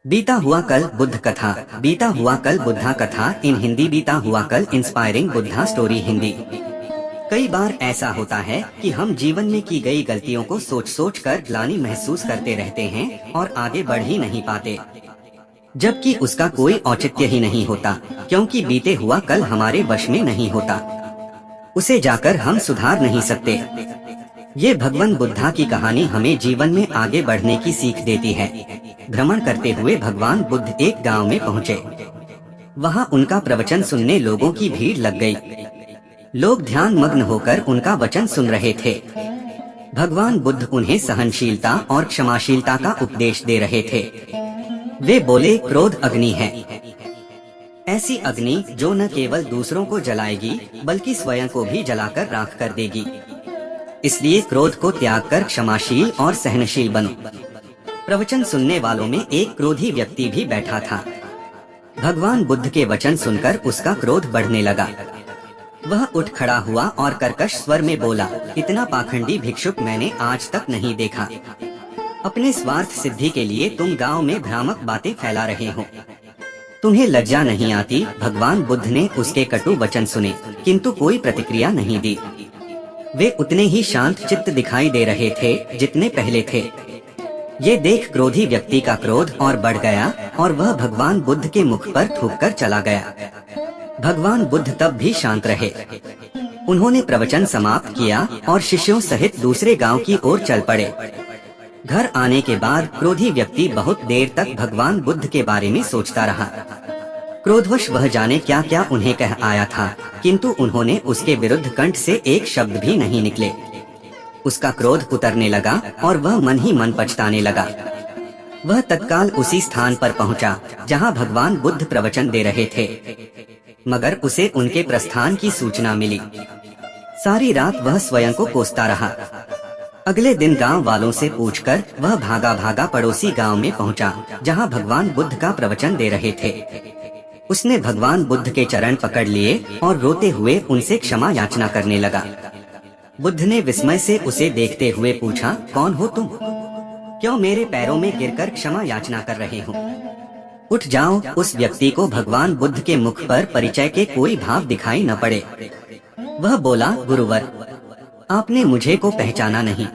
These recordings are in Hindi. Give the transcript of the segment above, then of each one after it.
बीता हुआ कल बुद्ध कथा। बीता हुआ कल बुद्धा कथा इन हिंदी। बीता हुआ कल इंस्पायरिंग बुद्धा स्टोरी हिंदी। कई बार ऐसा होता है कि हम जीवन में की गई गलतियों को सोच सोच कर ग्लानि महसूस करते रहते हैं और आगे बढ़ ही नहीं पाते, जबकि उसका कोई औचित्य ही नहीं होता, क्योंकि बीते हुआ कल हमारे वश में नहीं होता। उसे जाकर हम सुधार नहीं सकते। ये भगवान बुद्धा की कहानी हमें जीवन में आगे बढ़ने की सीख देती है। भ्रमण करते हुए भगवान बुद्ध एक गांव में पहुंचे। वहां उनका प्रवचन सुनने लोगों की भीड़ लग गई। लोग ध्यान मग्न होकर उनका वचन सुन रहे थे। भगवान बुद्ध उन्हें सहनशीलता और क्षमाशीलता का उपदेश दे रहे थे। वे बोले, क्रोध अग्नि है, ऐसी अग्नि जो न केवल दूसरों को जलाएगी बल्कि स्वयं को भी जलाकर राख कर देगी। इसलिए क्रोध को त्याग कर क्षमाशील और सहनशील बनो। प्रवचन सुनने वालों में एक क्रोधी व्यक्ति भी बैठा था। भगवान बुद्ध के वचन सुनकर उसका क्रोध बढ़ने लगा। वह उठ खड़ा हुआ और कर्कश स्वर में बोला, इतना पाखंडी भिक्षुक मैंने आज तक नहीं देखा। अपने स्वार्थ सिद्धि के लिए तुम गांव में भ्रामक बातें फैला रहे हो। तुम्हें लज्जा नहीं आती? भगवान बुद्ध ने उसके कटु वचन सुने, किंतु कोई प्रतिक्रिया नहीं दी। वे उतने ही शांत चित्त दिखाई दे रहे थे जितने पहले थे। ये देख क्रोधी व्यक्ति का क्रोध और बढ़ गया और वह भगवान बुद्ध के मुख पर थूककर चला गया। भगवान बुद्ध तब भी शांत रहे। उन्होंने प्रवचन समाप्त किया और शिष्यों सहित दूसरे गांव की ओर चल पड़े। घर आने के बाद क्रोधी व्यक्ति बहुत देर तक भगवान बुद्ध के बारे में सोचता रहा। क्रोधवश वह जाने क्या क्या उन्हें कह आया था, किंतु उन्होंने उसके विरुद्ध कंठ से एक शब्द भी नहीं निकले। उसका क्रोध उतरने लगा और वह मन ही मन पछताने लगा। वह तत्काल उसी स्थान पर पहुंचा जहां भगवान बुद्ध प्रवचन दे रहे थे, मगर उसे उनके प्रस्थान की सूचना मिली। सारी रात वह स्वयं को कोसता रहा। अगले दिन गांव वालों से पूछकर वह भागा भागा पड़ोसी गांव में पहुंचा जहां भगवान बुद्ध का प्रवचन दे रहे थे। उसने भगवान बुद्ध के चरण पकड़ लिए और रोते हुए उनसे क्षमा याचना करने लगा। बुद्ध ने विस्मय से उसे देखते हुए पूछा, कौन हो तुम? क्यों मेरे पैरों में गिरकर क्षमा याचना कर रहे हो? उठ जाओ। उस व्यक्ति को भगवान बुद्ध के मुख पर परिचय के कोई भाव दिखाई न पड़े। वह बोला, गुरुवर, आपने मुझे को पहचाना नहीं।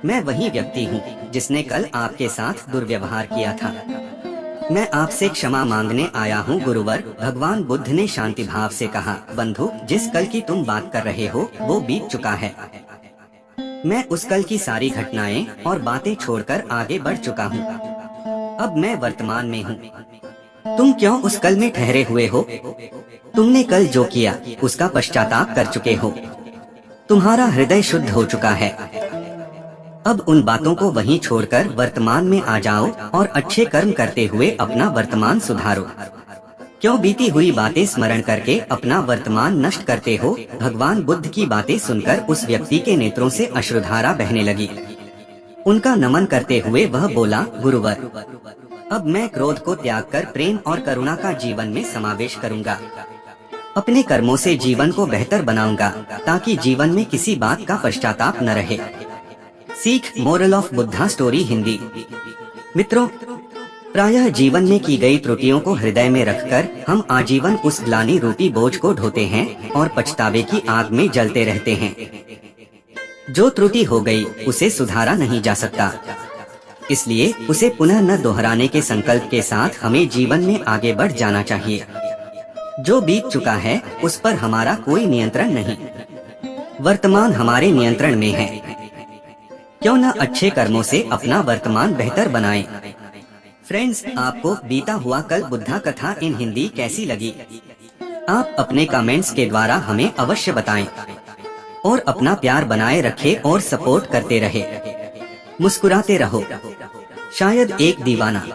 मैं वही व्यक्ति हूँ जिसने कल आपके साथ दुर्व्यवहार किया था। मैं आपसे क्षमा मांगने आया हूँ गुरुवर। भगवान बुद्ध ने शांति भाव से कहा, बंधु, जिस कल की तुम बात कर रहे हो वो बीत चुका है। मैं उस कल की सारी घटनाएं और बातें छोड़कर आगे बढ़ चुका हूँ। अब मैं वर्तमान में हूँ। तुम क्यों उस कल में ठहरे हुए हो? तुमने कल जो किया उसका पश्चाताप कर चुके हो। तुम्हारा हृदय शुद्ध हो चुका है। अब उन बातों को वहीं छोड़कर वर्तमान में आ जाओ और अच्छे कर्म करते हुए अपना वर्तमान सुधारो। क्यों बीती हुई बातें स्मरण करके अपना वर्तमान नष्ट करते हो? भगवान बुद्ध की बातें सुनकर उस व्यक्ति के नेत्रों से अश्रुधारा बहने लगी। उनका नमन करते हुए वह बोला, गुरुवर, अब मैं क्रोध को त्याग कर प्रेम और करुणा का जीवन में समावेश करूंगा। अपने कर्मों से जीवन को बेहतर बनाऊंगा ताकि जीवन में किसी बात का पश्चाताप न रहे। सीख, moral of Buddha story Hindi. मित्रों, प्रायः जीवन में की गई त्रुटियों को हृदय में रखकर हम आजीवन उस ग्लानि रूपी बोझ को ढोते हैं और पछतावे की आग में जलते रहते हैं। जो त्रुटि हो गई उसे सुधारा नहीं जा सकता, इसलिए उसे पुनः न दोहराने के संकल्प के साथ हमें जीवन में आगे बढ़ जाना चाहिए। जो बीत चुका है उस पर हमारा कोई नियंत्रण नहीं, वर्तमान हमारे नियंत्रण में है। क्यों न अच्छे कर्मों से अपना वर्तमान बेहतर बनाएं। फ्रेंड्स, आपको बीता हुआ कल बुद्धा कथा इन हिंदी कैसी लगी? आप अपने कमेंट्स के द्वारा हमें अवश्य बताएं और अपना प्यार बनाए रखें और सपोर्ट करते रहे। मुस्कुराते रहो, शायद एक दीवाना।